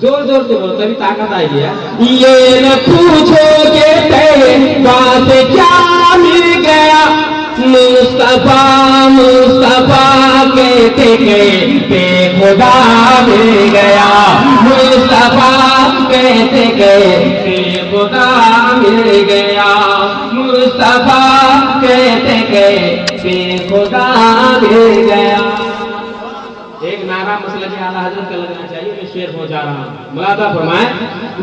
زور زور سے بولو تبھی طاقت آئے گی. یہ نہ پوچھو کہ تیرا سے کیا مل گیا، مصطفیٰ مصطفیٰ کہتے کہتے خدا مل گیا، مصطفیٰ کہتے کہتے خدا مل گیا، مصطفیٰ کہتے کہتے خدا مل گیا. ایک نعرہ مسلک اعلیٰ حضرت کا لگنا چاہیے. میں شعر پہنچا رہا ہوں. ملاحظہ فرمائیں.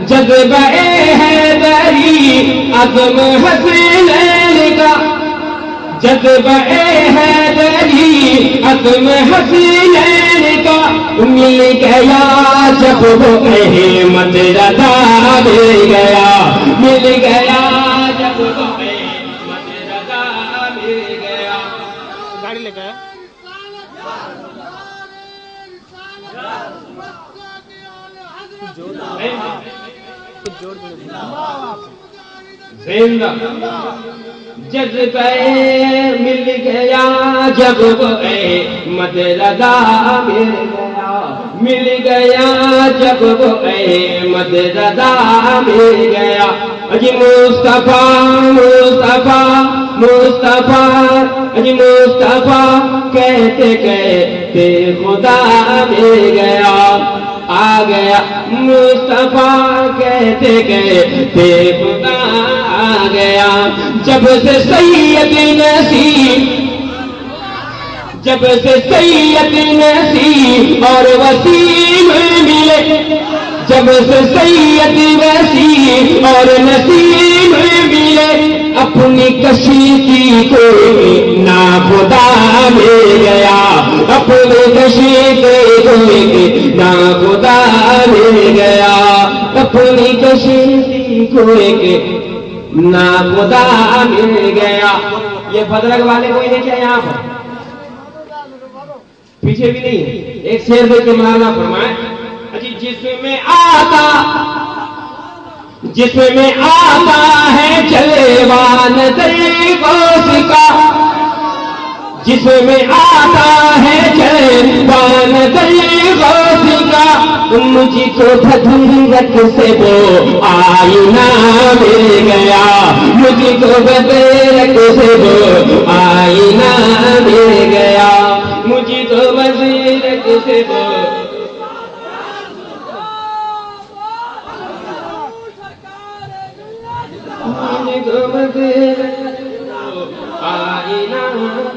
جذبہ حیدری عزم حسینین کا، جذبہ حیدری عزم حسینین کا مل گیا جب وہ احمد رضا مل گیا، مل گیا جب وہ احمد رضا مل گیا. گاڑی لے گیا جذبہ مل گیا جب وہ احمد رضا مل گیا، مل گیا جب وہ احمد رضا مل گیا. اجی مصطفیٰ مصطفیٰ مصطفیٰ اجی مصطفیٰ کہتے کہتے خدا مل گیا، آ گیا مصطفیٰ کہتے کہتے خدا آ گیا. جب سے سید نصیب، جب سے سید نصیب اور وسیم ملے، جب سے سید وسیم اور نسیم ملے، اپنی کشی کی کوئی ناخدا مل گیا، اپنی کشی کی کوئی ناخدا مل گیا، اپنی کشی کی کوئی ناخدا مل گیا. یہ بدرگ والے کوئی نہیں کیا یہاں پر؟ پیچھے بھی نہیں ہے. ایک شعر دیکھ کے ملاحظہ فرمائیں. جس میں آتا ہے جلوان غوث کا، جس میں آتا ہے جلوان غوث کا، مجھ کو بھدرک سے وہ آئینہ مل گیا، مجھ کو بھدرک سے وہ آئینہ مل گیا، مجھ کو بھدرک سے وہ آئینہ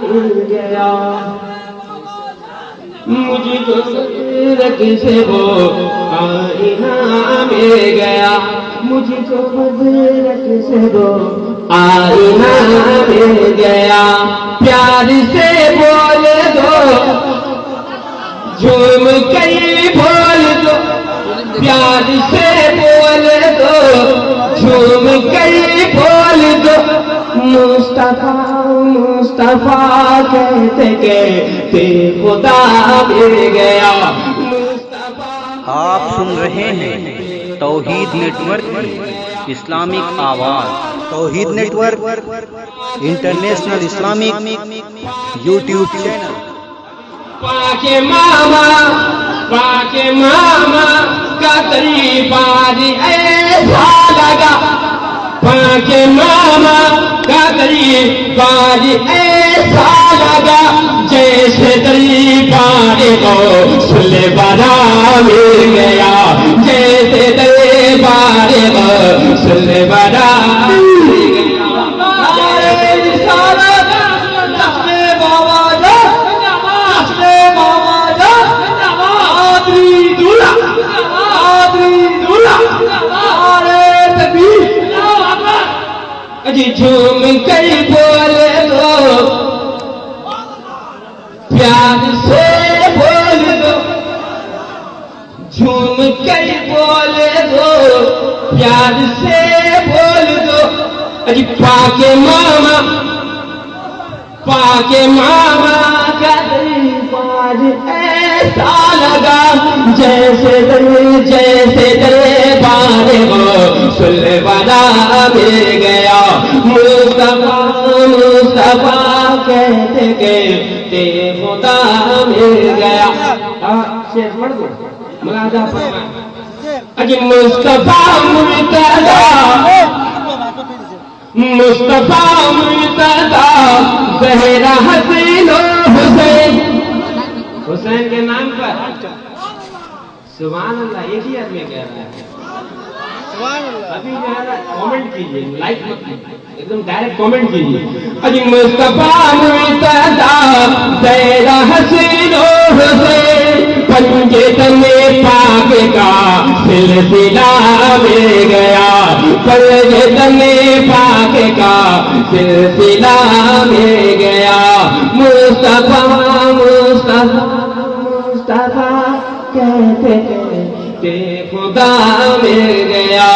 مل گیا، مجھ کو بدرک سے وہ آئینہ مل گیا، مجھ کو بدرک سے وہ آئینہ مل گیا. پیار سے بول دو، جھوم کر بول دو، پیار سے بول دو، جھوم کر بول دو، مصطفیٰ مصطفیٰ کہتے کہتے خدا مل گیا. آپ سن رہے ہیں توحید نیٹ ورک کی اسلامک آواز. Tawheed network international Islamic YouTube channel. پاک ماما کا دربار ایسا لگا، پاک ماما کا دربار ایسا لگا، جیسے دربار غوث بڑا مل گیا، جیسے دربار غوث بڑا مل گیا. جھوم کر بول دو، پیار سے بول دو، جھوم کر بول دو، پیار سے بول دو. پاک ماما کا دربار ایسا لگا، جیسے دربار غوث بڑا مل گیا. مصطفیٰ مصطفیٰ کہتے کہتے خدا مل گیا. شعر پڑھ دو. ملاحظہ فرمائیں. اجی مصطفیٰ مرتضی مصطفیٰ مرتضی زہرا حسین و حسین حسین کے نام پر سبحان اللہ ایک ہی آدمی کہہ رہا ہے ابھی جو ہے کامنٹ کیجئے لائک مت کیجئے ایک دم ڈائریکٹ کامنٹ کیجئے اجی مصطفیٰ مرتضی زہرا حسین و حسین پنجے تنے پاک کا سلسلہ مل گیا پنجے تنے پاک کا سلسلہ مل گیا مصطفیٰ مصطفیٰ مصطفیٰ کہتے کہتے خدا مل گیا